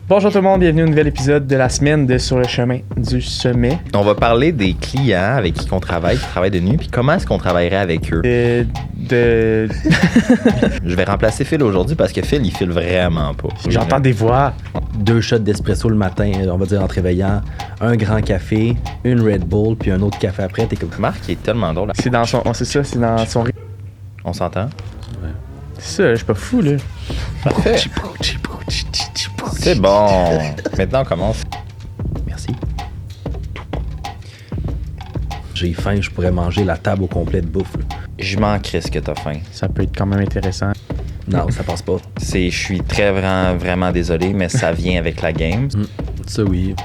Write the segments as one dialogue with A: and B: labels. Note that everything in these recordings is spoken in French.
A: Bonjour tout le monde, bienvenue à un nouvel épisode de la semaine de Sur le chemin du sommet.
B: On va parler des clients avec qui on travaille, qui travaillent de nuit, puis comment est-ce qu'on travaillerait avec eux.
A: Je
B: vais remplacer Phil aujourd'hui parce que Phil, il file vraiment pas.
A: J'entends des voix.
C: 2 shots d'espresso le matin, on va dire en te réveillant, un grand café, une Red Bull, puis un autre café après. T'es comme...
B: Marc, il est tellement drôle.
A: C'est dans son... c'est dans son...
B: On s'entend?
A: C'est ça, je suis pas fou, là.
B: Parfait. C'est bon. Maintenant, on commence.
C: Merci. J'ai faim, je pourrais manger la table au complet de bouffe. Là.
B: Je m'en crisse que t'as faim.
A: Ça peut être quand même intéressant.
C: Non, ça passe pas.
B: Je suis vraiment désolé, mais ça vient avec la game.
C: Ça, oui.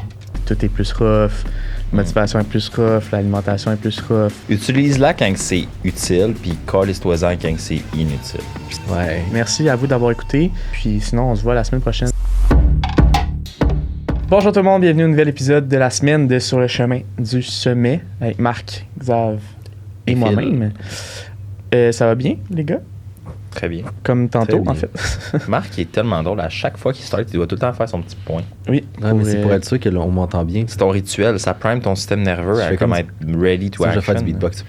A: Tout est plus rough. La motivation est plus rough. L'alimentation est plus rough.
B: Utilise-la quand c'est utile, puis calisse-toi-en quand c'est inutile.
C: Ouais.
A: Merci à vous d'avoir écouté. Puis sinon, on se voit la semaine prochaine. Bonjour tout le monde, bienvenue à un nouvel épisode de la semaine de Sur le chemin du sommet avec Marc, Xav et moi-même. Ça va bien, les gars?
B: Très bien.
A: Comme tantôt, en fait.
B: Marc, il est tellement drôle. À chaque fois qu'il start, il doit tout le temps faire son petit point.
A: Oui.
C: Ouais, mais c'est pour être sûr qu'on m'entend bien.
B: C'est ton rituel. Ça prime ton système nerveux à comme être ready to action.
C: Je fais du beatbox.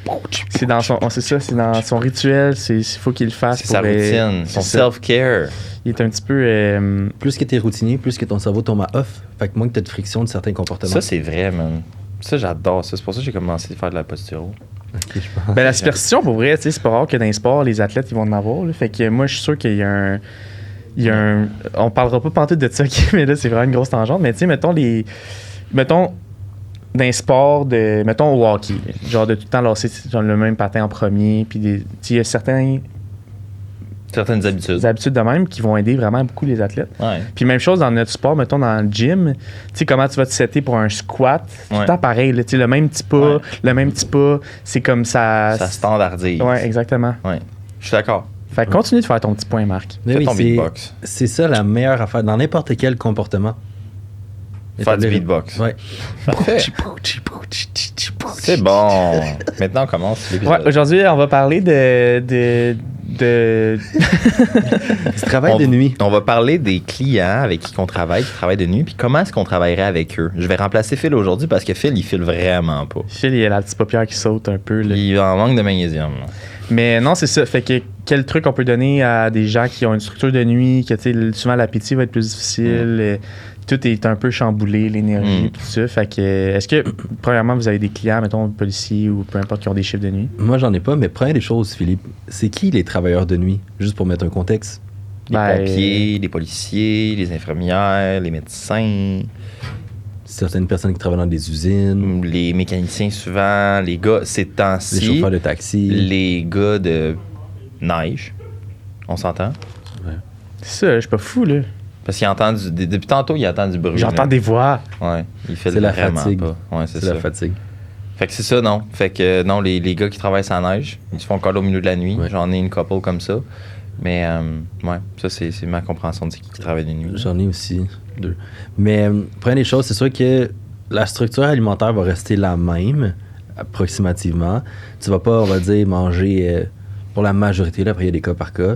A: C'est dans son rituel. Il faut qu'il le fasse.
B: C'est sa routine, son self-care.
A: Il est un petit peu...
C: Plus que t'es routinier, plus que ton cerveau tombe à off. Fait que moins que t'as de friction de certains comportements.
B: Ça, c'est vrai, man. Ça, j'adore ça. C'est pour ça que j'ai commencé à faire de la posturo.
C: Okay,
A: la superstition, pour vrai, c'est pas rare que dans les sports, les athlètes, ils vont en avoir. Là. Fait que moi, je suis sûr qu'il y a un... On parlera pas pantoute de ça, mais là, c'est vraiment une grosse tangente. Mais tu sais, mettons, dans les sports, mettons au hockey, genre de tout le temps lancer le même patin en premier, puis il y a certaines habitudes de même qui vont aider vraiment beaucoup les athlètes.
B: Ouais.
A: Puis même chose dans notre sport, mettons dans le gym, tu sais comment tu vas te setter pour un squat, tout le temps pareil, là, le même petit pas, c'est comme ça...
B: Ça standardise.
A: Ouais, exactement.
B: Ouais, je suis d'accord.
A: Fait que continue de faire ton petit point, Marc.
C: Mais
B: Fais
C: oui,
B: ton beatbox.
C: C'est ça la meilleure affaire dans n'importe quel comportement.
B: Faire du beatbox.
C: Ouais.
B: Parfait. C'est bon. Maintenant, on commence l'épisode.
A: Ouais, aujourd'hui, on va parler
C: du travail de nuit.
B: On va parler des clients avec qui on travaille, qui travaillent de nuit, puis comment est-ce qu'on travaillerait avec eux. Je vais remplacer Phil aujourd'hui parce que Phil, il file vraiment pas.
A: Phil, il y a la petite paupière qui saute un peu. Là.
B: Il en manque de magnésium. Là.
A: Mais non, c'est ça. Fait que quel truc on peut donner à des gens qui ont une structure de nuit, que souvent l'appétit va être plus difficile, tout est un peu chamboulé, l'énergie, tout ça. Fait que, est-ce que, premièrement, vous avez des clients, mettons, policiers ou peu importe, qui ont des chiffres de nuit?
C: Moi, j'en ai pas, mais première des choses, Philippe, c'est qui les travailleurs de nuit? Juste pour mettre un contexte.
B: Les pompiers, les policiers, les infirmières, les médecins.
C: Certaines personnes qui travaillent dans des usines.
B: Les mécaniciens, souvent. Les gars, ces temps-ci.
C: Les chauffeurs de taxi.
B: Les gars de neige. On s'entend?
C: Ouais.
A: C'est ça, je suis pas fou, là.
B: Parce qu'il entend depuis tantôt, il entend du bruit.
A: J'entends des voix.
B: Ouais, il fait
C: c'est la
B: vraiment
C: fatigue.
B: pas. Ouais, c'est
C: la fatigue.
B: Fait que c'est ça, non. Fait que non, les gars qui travaillent sans neige, ils se font encore au milieu de la nuit.
C: Ouais.
B: J'en ai une couple comme ça. Mais ouais, ça c'est ma compréhension de ce qui travaille de nuit.
C: J'en ai aussi 2. Mais première des choses, c'est sûr que la structure alimentaire va rester la même, approximativement. Tu vas pas, on va dire, manger pour la majorité, là, après il y a des cas par cas.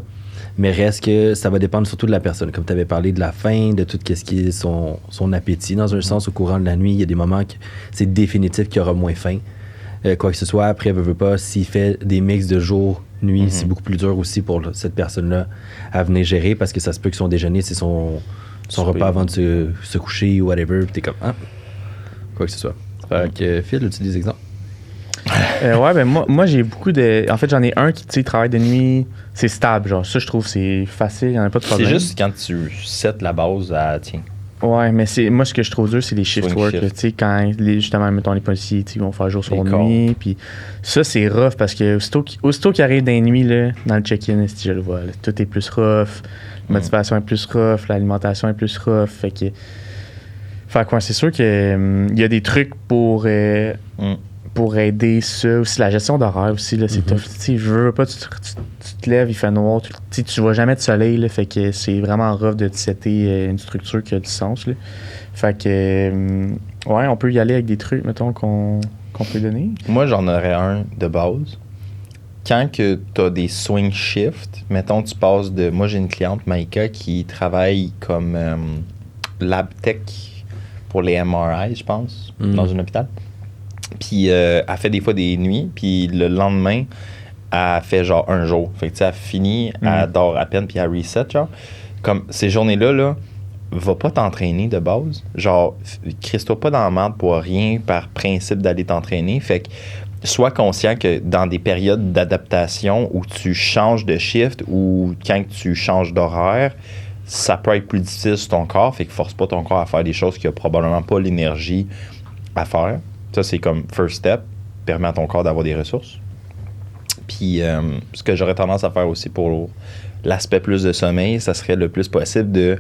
C: Mais reste que ça va dépendre surtout de la personne. Comme tu avais parlé de la faim, de tout ce qui est son appétit. Dans un sens, au courant de la nuit, il y a des moments que c'est définitif qu'il y aura moins faim. Quoi que ce soit, après, veut pas, s'il fait des mix de jour, nuit, c'est beaucoup plus dur aussi pour cette personne-là à venir gérer parce que ça se peut que son déjeuner, c'est son repas avant de se coucher ou whatever. Puis t'es comme, quoi que ce soit. Fait que, Phil, as-tu des exemples?
A: Ouais, ben moi j'ai beaucoup de... En fait, j'en ai un qui travaille de nuit, c'est stable, genre. Ça, je trouve, c'est facile, il n'y en a pas de problème.
B: C'est juste quand tu sets la base à, tiens.
A: Ouais, mais moi, ce que je trouve dur, c'est les shift work. Tu sais, quand, justement, mettons, les policiers, ils vont faire jour sur nuit, puis ça, c'est rough, parce que aussitôt qu'ils arrivent dans les nuits, là, dans le check-in, je le vois, là, tout est plus rough, la motivation est plus rough, l'alimentation est plus rough, fait que quoi, c'est sûr qu'il y a des trucs pour aider ça. Aussi, la gestion d'horaire aussi, là, c'est tough. Tu veux pas, tu te lèves, il fait noir, tu vois jamais de soleil, là, fait que c'est vraiment rough de te setter une structure qui a du sens, là. Fait que, ouais, on peut y aller avec des trucs, mettons, qu'on peut donner.
B: Moi, j'en aurais un de base. Quand que tu as des swing shifts, mettons, tu passes de... Moi, j'ai une cliente, Maïka, qui travaille comme lab tech pour les MRI, je pense, dans un hôpital. Puis elle fait des fois des nuits, puis le lendemain, elle fait genre un jour. Fait que tu sais, elle finit, elle dort à peine, puis elle reset, genre. Comme ces journées-là, là, va pas t'entraîner de base. Genre, crisse-toi pas dans la merde pour rien par principe d'aller t'entraîner. Fait que sois conscient que dans des périodes d'adaptation où tu changes de shift ou quand tu changes d'horaire, ça peut être plus difficile sur ton corps. Fait que force pas ton corps à faire des choses qu'il a probablement pas l'énergie à faire. Ça, c'est comme first step. Permet à ton corps d'avoir des ressources. Puis, ce que j'aurais tendance à faire aussi pour l'aspect plus de sommeil, ça serait le plus possible de,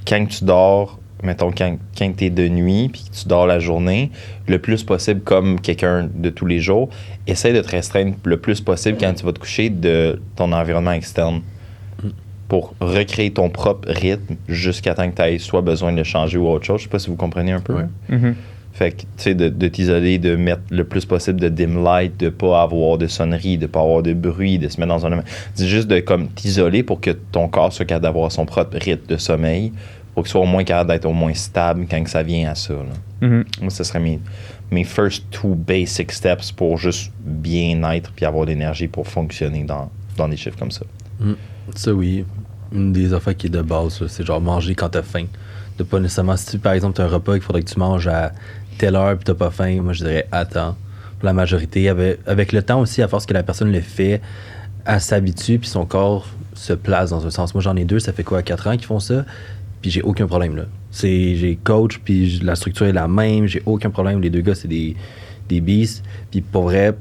B: quand tu dors, mettons, quand tu es de nuit, puis que tu dors la journée, le plus possible comme quelqu'un de tous les jours, essaie de te restreindre le plus possible quand tu vas te coucher de ton environnement externe pour recréer ton propre rythme jusqu'à temps que tu aies soit besoin de changer ou autre chose. Je sais pas si vous comprenez un peu.
A: Ouais.
B: Fait que, tu sais, de t'isoler, de mettre le plus possible de dim light, de pas avoir de sonnerie, de pas avoir de bruit, de se mettre dans un... C'est juste de comme t'isoler pour que ton corps soit capable d'avoir son propre rythme de sommeil, pour qu'il soit au moins capable d'être au moins stable quand que ça vient à ça. Moi, ce serait mes first 2 basic steps pour juste bien être puis avoir l'énergie pour fonctionner dans des chiffres comme ça.
C: Ça, oui. Une des affaires qui est de base, là, c'est genre manger quand t'as faim. De pas nécessairement... Si, par exemple, t'as un repas qu'il faudrait que tu manges à telle heure puis t'as pas faim, moi, je dirais attends. Pour la majorité, avec le temps aussi, à force que la personne le fait, elle s'habitue puis son corps se place dans un sens. Moi, j'en ai 2, ça fait quoi, 4 ans qu'ils font ça? Puis j'ai aucun problème, là. J'ai coach, puis la structure est la même, j'ai aucun problème. Les 2 gars, c'est des beasts. Puis pour vrai,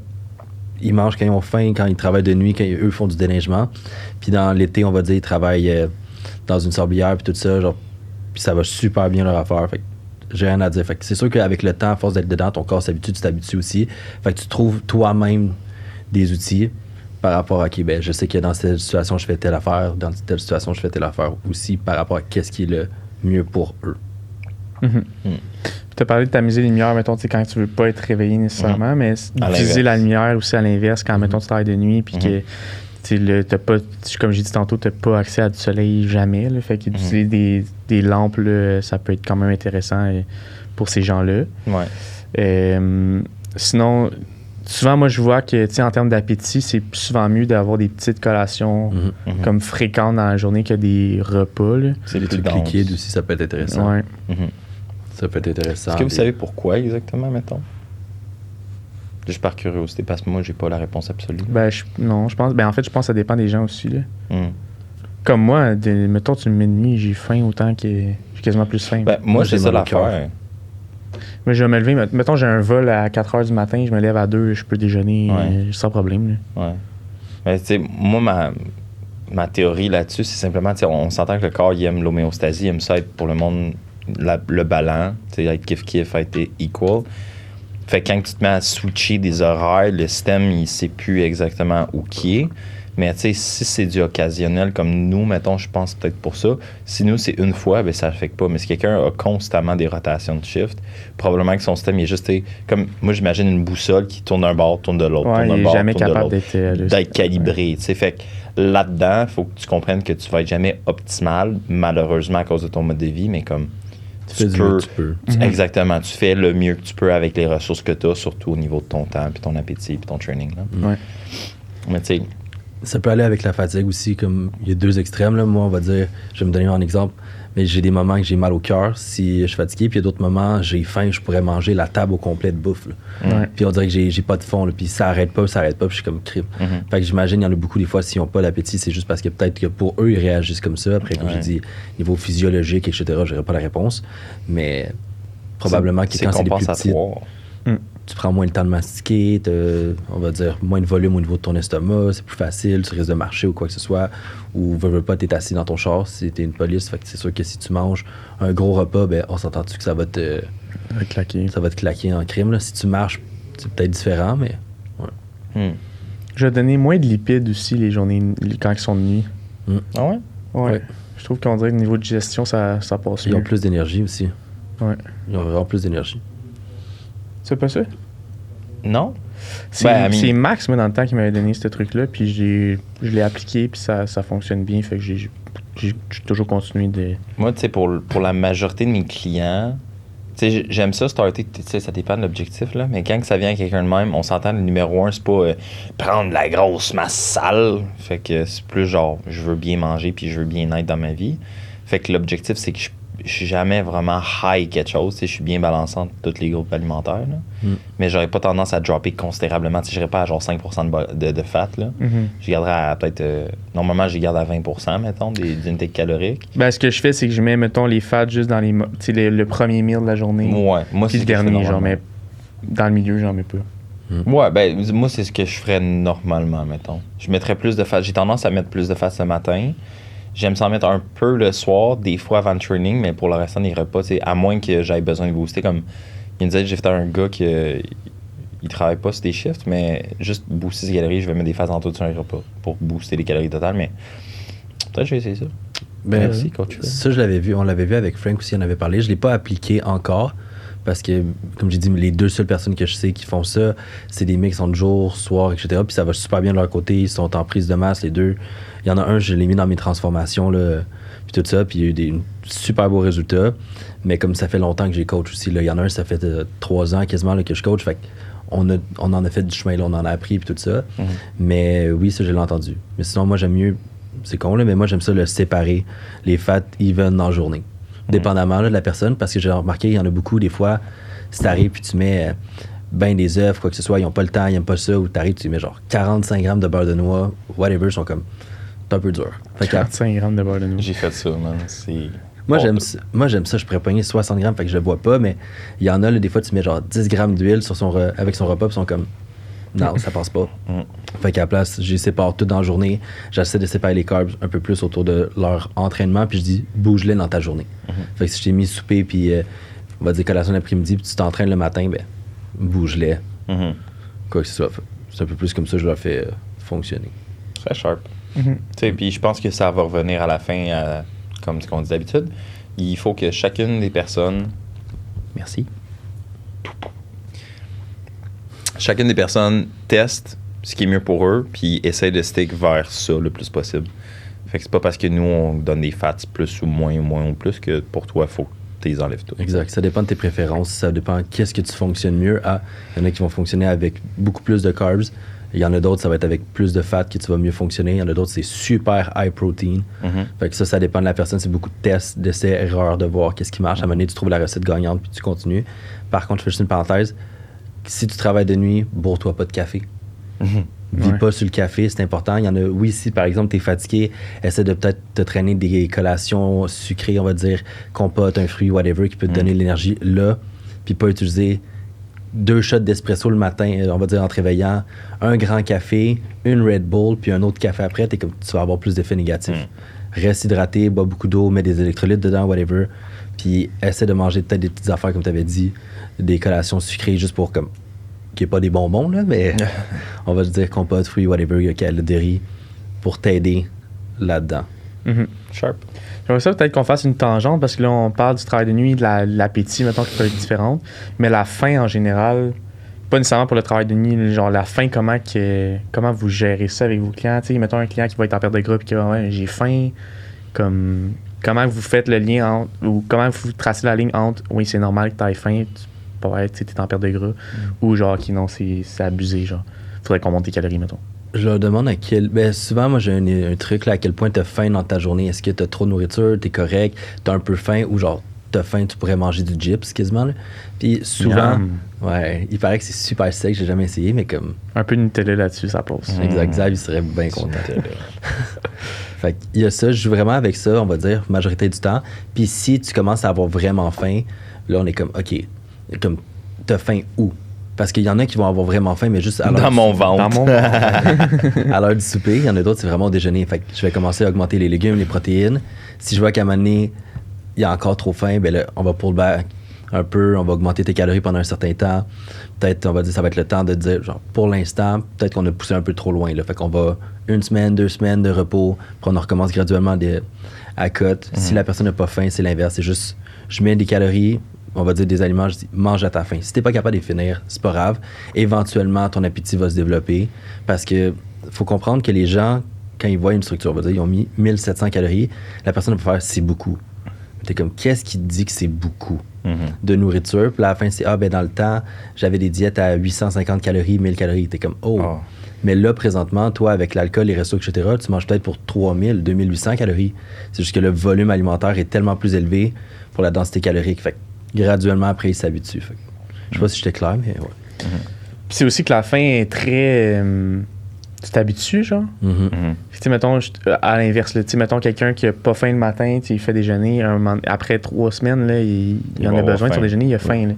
C: ils mangent quand ils ont faim, quand ils travaillent de nuit, quand eux font du déneigement. Puis dans l'été, on va dire, ils travaillent dans une sablière, puis tout ça, genre, puis ça va super bien leur affaire. Fait que j'ai rien à dire. Fait que c'est sûr qu'avec le temps, à force d'être dedans, ton corps s'habitue, tu t'habitues aussi. Fait que tu trouves toi-même des outils par rapport à, OK, ben, je sais que dans cette situation, je fais telle affaire, dans telle situation, je fais telle affaire aussi par rapport à qu'est-ce qui est le mieux pour eux.
A: Tu as parlé de tamiser les lumières, mettons, quand tu veux pas être réveillé nécessairement, mais d'utiliser la lumière aussi à l'inverse quand, mettons, tu travailles de nuit, puis que t'as pas, comme j'ai dit tantôt, tu n'as pas accès à du soleil jamais. Là, fait qu'utiliser des lampes, là, ça peut être quand même intéressant pour ces gens-là. Sinon, souvent, moi, je vois que en termes d'appétit, c'est souvent mieux d'avoir des petites collations comme fréquentes dans la journée que des repas. Là.
C: C'est des trucs liquides aussi, ça peut être intéressant.
A: Ouais.
C: Ça peut être intéressant.
B: Est-ce que vous savez pourquoi exactement, mettons? Juste par curiosité, parce que moi, j'ai pas la réponse absolue.
A: Non, je pense. En fait, je pense que ça dépend des gens aussi. Là. Comme moi, mettons, tu me mets de nuit, j'ai faim autant que j'ai quasiment plus faim.
B: Moi, c'est ça l'affaire.
A: Mais je vais me lever. Mettons, j'ai un vol à 4 h du matin, je me lève à 2, je peux déjeuner sans problème. Là.
B: Ouais. Mais tu sais, moi, ma théorie là-dessus, c'est simplement, on s'entend que le corps, il aime l'homéostasie, il aime ça être pour le monde, le ballon, être kiff-kiff, être equal. Fait que quand tu te mets à switcher des horaires, le système, il sait plus exactement où qui est. Mais tu sais, si c'est du occasionnel, comme nous, mettons, je pense peut-être pour ça. Si nous, c'est une fois, ben ça affecte pas. Mais si quelqu'un a constamment des rotations de shift, probablement que son système, il est juste, comme, moi, j'imagine une boussole qui tourne d'un bord, tourne de l'autre, tourne d'un bord,
A: jamais
B: tourne de
A: capable
B: l'autre. D'être calibré, tu sais. Fait que là-dedans, il faut que tu comprennes que tu vas être jamais optimal, malheureusement, à cause de ton mode de vie, mais comme...
C: Tu peux.
B: Exactement. Tu fais le mieux que tu peux avec les ressources que tu as, surtout au niveau de ton temps, puis ton appétit, puis ton training. Là.
A: Ouais.
B: Mais tu sais...
C: Ça peut aller avec la fatigue aussi, comme il y a 2 extrêmes. Là. Moi, on va dire, je vais me donner un exemple, mais j'ai des moments que j'ai mal au cœur si je suis fatigué, puis il y a d'autres moments, j'ai faim, je pourrais manger la table au complet de bouffe. Puis on dirait que j'ai pas de fond, là, puis ça arrête pas, puis je suis comme crip. Fait que j'imagine, il y en a beaucoup des fois, s'ils n'ont pas d'appétit, c'est juste parce que peut-être que pour eux, ils réagissent comme ça. Après, comme j'ai dit, niveau physiologique, etc., j'aurais pas la réponse. Mais probablement que quand c'est les plus petits, tu prends moins le temps de mastiquer, on va dire moins de volume au niveau de ton estomac, c'est plus facile, tu risques de marcher ou quoi que ce soit, ou veux pas, t'es assis dans ton char si t'es une police, fait que c'est sûr que si tu manges un gros repas, ben on s'entend-tu que ça va te claquer en crime, là. Si tu marches, c'est peut-être différent, mais
A: Je vais donner moins de lipides aussi les journées quand ils sont de nuit.
B: Ah ouais?
A: Ouais. Je trouve qu'on dirait que niveau de digestion, ça passe mieux.
C: Ils ont plus d'énergie aussi.
A: Ouais.
C: Ils ont vraiment plus d'énergie.
A: C'est pas ça?
B: Non?
A: C'est Max, moi, dans le temps, qui m'avait donné ce truc-là, puis je l'ai appliqué, puis ça fonctionne bien, fait que j'ai j'ai toujours continué de...
B: Moi, tu sais, pour la majorité de mes clients, tu sais, j'aime ça, starter, tu sais, ça dépend de l'objectif, là, mais quand ça vient à quelqu'un de même, on s'entend, le numéro 1, c'est pas prendre de la grosse masse sale. Fait que c'est plus genre, je veux bien manger puis je veux bien être dans ma vie. Fait que l'objectif, c'est que je suis jamais vraiment high quelque chose. Je suis bien balancé entre tous les groupes alimentaires. Là. Mais j'aurais pas tendance à dropper considérablement. Je n'irais pas à genre 5% de fat. Là. Je garderais à peut-être... normalement, je garde à 20%, mettons, d'unités caloriques.
A: Ben, ce que je fais, c'est que je mets, mettons, les fats juste dans le premier meal de la journée.
B: Ouais. Moi,
A: puis le dernier, j'en mets... Dans le milieu, j'en mets pas.
B: Ouais, ben, moi, c'est ce que je ferais normalement, mettons. Je mettrais plus de fat. J'ai tendance à mettre plus de fat le matin. J'aime ça en mettre un peu le soir, des fois avant le training, mais pour le restant des repas, à moins que j'aille besoin de booster. Comme il me disait, j'ai fait un gars qui il travaille pas sur des shifts, mais juste booster ses calories, je vais mettre des phases en tout sur un repas pour booster les calories totales, mais peut-être que je vais essayer ça.
C: Ben, merci, coach. Ça, je l'avais vu, on l'avait vu avec Frank aussi, on en avait parlé. Je l'ai pas appliqué encore parce que, comme j'ai dit, les deux seules personnes que je sais qui font ça, c'est des mix entre jour, soir, etc. Puis ça va super bien de leur côté, ils sont en prise de masse, les deux. Il y en a un, je l'ai mis dans mes transformations, là, puis tout ça, puis il y a eu des super beaux résultats. Mais comme ça fait longtemps que j'ai coach aussi, là, il y en a un, ça fait 3 ans quasiment là, que je coach, fait qu'on en a fait du chemin, là, on en a appris, puis tout ça. Mais oui, ça, je l'ai entendu. Mais sinon, moi, j'aime mieux, c'est con, là, mais moi, j'aime ça, le séparer, les fats even en journée. Dépendamment là, de la personne, parce que j'ai remarqué, il y en a beaucoup, des fois, si t'arrives puis tu mets ben des œufs, quoi que ce soit, ils n'ont pas le temps, ils n'aiment pas ça, ou t'arrives, tu mets genre 45 grammes de beurre de noix, whatever, ils sont comme, c'est un peu dur.
A: Fait 45 grammes de beurre de noix.
B: J'ai fait ça, man. C'est...
C: Moi, j'aime ça, je pourrais pogner 60 grammes, fait que je le bois pas, mais il y en a, là, des fois, tu mets genre 10 grammes d'huile sur avec son repas, puis ils sont comme, non, ça passe pas. Fait qu'à la place, je les sépare tout dans la journée. J'essaie de séparer les carbs un peu plus autour de leur entraînement, puis je dis, bouge-les dans ta journée. Fait que si je t'ai mis souper, puis on va dire collation l'après-midi, puis tu t'entraînes le matin, ben, bouge-les. Quoi que ce soit. C'est un peu plus comme ça que je leur fais fonctionner.
B: Très sharp. Puis je pense que ça va revenir à la fin, comme ce qu'on dit d'habitude. Il faut que chacune des personnes... Merci. Chacune des personnes teste ce qui est mieux pour eux, puis essaye de stick vers ça le plus possible. Fait que c'est pas parce que nous, on donne des fats plus ou moins ou plus que pour toi, il faut que tu les enlèves tout.
C: Exact. Ça dépend de tes préférences. Ça dépend qu'est-ce que tu fonctionnes mieux. Il y en a qui vont fonctionner avec beaucoup plus de carbs. Il y en a d'autres, ça va être avec plus de fat que tu vas mieux fonctionner. Il y en a d'autres, c'est super high protein. Fait que ça dépend de la personne. C'est beaucoup de tests, d'essais, erreurs, de voir qu'est-ce qui marche. À un moment donné, tu trouves la recette gagnante, puis tu continues. Par contre, je fais juste une parenthèse. Si tu travailles de nuit, bourre-toi pas de café. Vis pas sur le café, c'est important. Il y en a, oui, si par exemple tu es fatigué, essaie de peut-être te traîner des collations sucrées, on va dire, compote, un fruit, whatever, qui peut te donner l'énergie là, puis pas utiliser 2 shots d'espresso le matin, on va dire en te réveillant, un grand café, une Red Bull, puis un autre café après, tu vas avoir plus d'effets négatifs. Reste hydraté, bois beaucoup d'eau, mets des électrolytes dedans, whatever, puis essaie de manger peut-être des petites affaires, comme tu avais dit, des collations sucrées, juste pour comme qui n'est pas des bonbons, là, mais on va dire compote, fruits, whatever, de riz, pour t'aider là-dedans.
B: Sharp.
A: J'aimerais ça peut-être qu'on fasse une tangente, parce que là, on parle du travail de nuit, de l'appétit, mettons, qui peut être différente, mais la faim, en général, pas nécessairement pour le travail de nuit, genre la faim, comment vous gérez ça avec vos clients? T'sais, mettons un client qui va être en perte de gras et qui va dire j'ai faim, comment vous faites le lien entre, ou comment vous tracez la ligne entre oui, c'est normal que tu aies faim, tu es en perte de gras, ou genre non, c'est abusé, genre faudrait qu'on monte tes calories, mettons. Je
C: leur demande à quel... Ben, souvent, moi, j'ai un truc là, à quel point tu as faim dans ta journée. Est-ce que tu as trop de nourriture, tu es correct, tu as un peu faim, ou genre tu as faim, tu pourrais manger du chips quasiment. Là. Puis souvent, ouais, il paraît que c'est super sec, j'ai jamais essayé, mais comme...
A: Un peu de Nutella là-dessus, ça passe.
C: Exact, il serait bien content. Fait qu'il y a ça, je joue vraiment avec ça, on va dire, majorité du temps. Puis si tu commences à avoir vraiment faim, là, on est comme, OK, comme, t'as faim où? Parce qu'il y en a qui vont avoir vraiment faim, mais juste à l'heure
B: dans mon ventre.
C: À l'heure du souper. Il y en a d'autres, c'est vraiment au déjeuner. Fait que je vais commencer à augmenter les légumes, les protéines. Si je vois qu'à un moment donné, il y a encore trop faim, ben là, on va pull back un peu, on va augmenter tes calories pendant un certain temps. Peut-être, on va dire, ça va être le temps de dire, genre, pour l'instant, peut-être qu'on a poussé un peu trop loin. Là. Fait qu'on va 1 semaine, 2 semaines de repos, puis on recommence graduellement à cote. Si la personne n'a pas faim, c'est l'inverse. C'est juste, je mets des calories, on va dire des aliments, je dis mange à ta faim. Si t'es pas capable de les finir, c'est pas grave. Éventuellement, ton appétit va se développer parce que faut comprendre que les gens, quand ils voient une structure, on va dire, ils ont mis 1700 calories, la personne va faire « c'est beaucoup ». T'es comme, qu'est-ce qui te dit que c'est beaucoup de nourriture? Puis à la fin, c'est, dans le temps, j'avais des diètes à 850 calories, 1000 calories. T'es comme, Mais là, présentement, toi, avec l'alcool, les restos, etc., tu manges peut-être pour 3000, 2800 calories. C'est juste que le volume alimentaire est tellement plus élevé pour la densité calorique. Fait que graduellement, après, il s'habitue. Fait que, je sais pas si j'étais clair, mais ouais.
A: Puis c'est aussi que la faim est très... tu t'habitues, genre? Tu sais, mettons, à l'inverse, tu sais, mettons quelqu'un qui a pas faim le matin, il fait déjeuner, après 3 semaines, là, il en a besoin de son déjeuner, il a faim.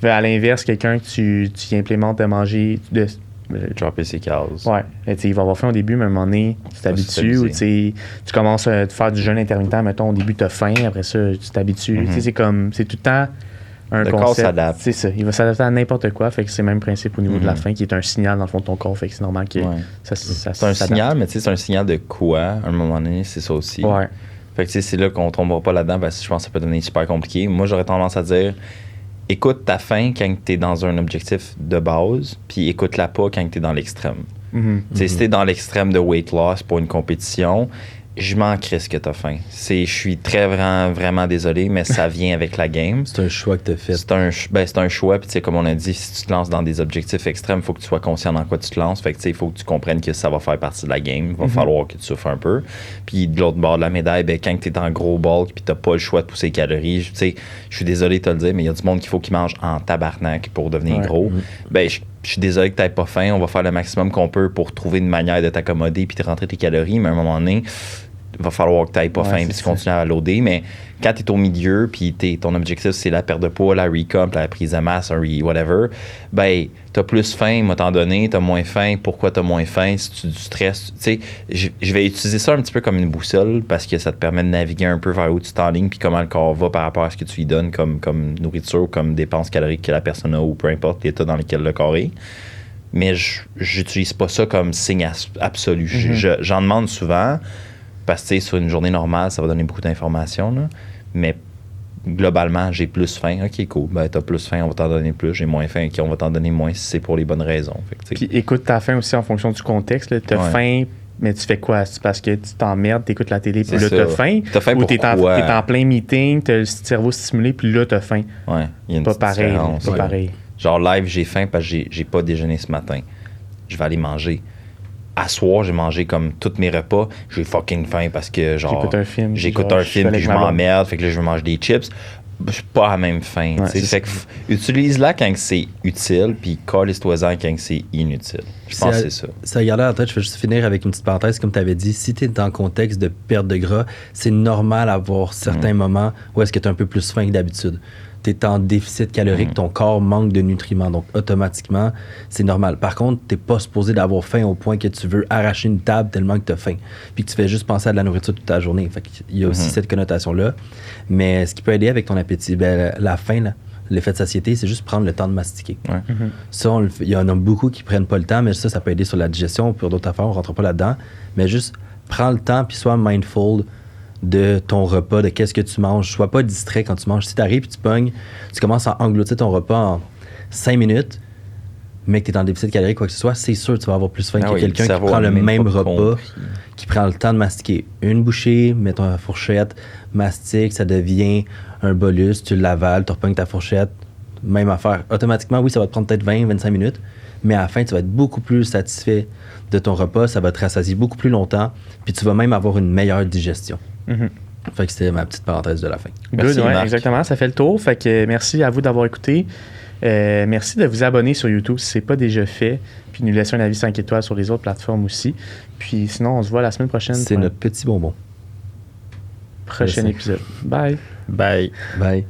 A: Là. À l'inverse, quelqu'un que tu implémentes à manger...
B: Dropper ses cases.
A: Ouais. Il va avoir faim au début, mais à un moment donné, tu t'habitues. Ou tu commences à faire du jeûne intermittent, mettons, au début, tu as faim, après ça, tu t'habitues. C'est comme, c'est tout le temps un
B: le
A: concept.
B: corps s'adapte.
A: C'est ça. Il va s'adapter à n'importe quoi. Fait que c'est le même principe au niveau de la faim, qui est un signal dans le fond de ton corps. Fait que c'est normal que ça
B: c'est un signal, mais c'est un signal de quoi, à un moment donné, c'est ça aussi.
A: Ouais.
B: Fait que c'est là qu'on ne tombera pas là-dedans parce que je pense que ça peut devenir super compliqué. Moi, j'aurais tendance à dire écoute ta faim quand tu es dans un objectif de base, puis écoute-la pas quand tu es dans l'extrême. Si tu es dans l'extrême de weight loss pour une compétition, je m'en crisse que tu as faim. Je suis vraiment désolé, mais ça vient avec la game.
C: C'est un choix que tu as fait.
B: C'est un choix, puis comme on a dit, si tu te lances dans des objectifs extrêmes, il faut que tu sois conscient dans quoi tu te lances. Fait que il faut que tu comprennes que ça va faire partie de la game. Il va falloir que tu souffres un peu. Puis de l'autre bord de la médaille, quand tu es en gros bulk puis tu n'as pas le choix de pousser les calories, je suis désolé de te le dire, mais il y a du monde qu'il faut qu'il mange en tabarnak pour devenir gros. Je suis désolé que tu n'aies pas faim. On va faire le maximum qu'on peut pour trouver une manière de t'accommoder puis de rentrer tes calories, mais à un moment donné, il va falloir que tu n'aies pas faim puis tu continues à loader. Mais quand tu es au milieu puis ton objectif, c'est la perte de poids, la recomp, la prise de masse, whatever, tu as plus faim, m'a t'en donné, tu as moins faim. Pourquoi tu as moins faim? Si tu stresses, je vais utiliser ça un petit peu comme une boussole parce que ça te permet de naviguer un peu vers où tu t'enlignes puis comment le corps va par rapport à ce que tu lui donnes comme nourriture, comme dépenses caloriques que la personne a ou peu importe l'état dans lequel le corps est. Mais j'utilise pas ça comme signe absolu. J'en demande souvent. Parce que sur une journée normale, ça va donner beaucoup d'informations. Là. Mais globalement, j'ai plus faim. OK, cool. T'as plus faim, on va t'en donner plus. J'ai moins faim, OK, on va t'en donner moins si c'est pour les bonnes raisons. Fait que,
A: puis écoute ta faim aussi en fonction du contexte. Tu as faim, mais tu fais quoi? C'est parce que tu t'emmerdes, tu écoutes la télé, puis là, tu as faim.
B: T'as faim
A: ou tu es en plein meeting, tu as le cerveau stimulé, puis là, tu as faim.
B: Ouais, il y a une
A: pas pareil.
B: différence.
A: Pas pareil.
B: Genre, live, j'ai faim parce que j'ai pas déjeuné ce matin. Je vais aller manger. À soir, j'ai mangé comme tous mes repas. J'ai fucking faim parce que, genre, j'écoute un film puis je m'emmerde, fait que là, je veux manger des chips. Je suis pas à la même faim. Fait que utilise-la quand c'est utile, puis calisse-toi-en quand c'est inutile. Je pense que c'est ça.
C: Ça gardait en tête, je vais juste finir avec une petite parenthèse. Comme tu avais dit, si tu es dans le contexte de perte de gras, c'est normal d'avoir certains moments où est-ce que tu as un peu plus faim que d'habitude. Tu es en déficit calorique, ton corps manque de nutriments. Donc, automatiquement, c'est normal. Par contre, tu n'es pas supposé d'avoir faim au point que tu veux arracher une table tellement que tu as faim. Puis que tu fais juste penser à de la nourriture toute ta journée. Fait qu'il y a aussi cette connotation-là. Mais ce qui peut aider avec ton appétit, la faim, là, l'effet de satiété, c'est juste prendre le temps de mastiquer. Ça, il y en a beaucoup qui prennent pas le temps, mais ça peut aider sur la digestion. Pour d'autres affaires, on rentre pas là-dedans. Mais juste prends le temps puis sois mindful de ton repas, de qu'est-ce que tu manges. Sois pas distrait quand tu manges. Si tu arrives et tu pognes, tu commences à engloutir ton repas en 5 minutes, mais que tu es en déficit calorique, quoi que ce soit, c'est sûr que tu vas avoir plus faim que quelqu'un qui prend le même repas, qui prend le temps de mastiquer une bouchée, mets ton fourchette, mastique, ça devient un bolus, tu l'avales, tu repognes ta fourchette, même affaire. Automatiquement, oui, ça va te prendre peut-être 20-25 minutes, mais à la fin, tu vas être beaucoup plus satisfait de ton repas, ça va te rassasier beaucoup plus longtemps, puis tu vas même avoir une meilleure digestion. Fait que c'était ma petite parenthèse de la fin.
A: Good, exactement, ça fait le tour. Fait que merci à vous d'avoir écouté. Merci de vous abonner sur YouTube si ce n'est pas déjà fait. Puis nous laisser un avis 5 étoiles sur les autres plateformes aussi. Puis sinon, on se voit la semaine prochaine.
C: C'est notre petit bonbon.
A: Prochain épisode. Bye.
B: Bye.
C: Bye.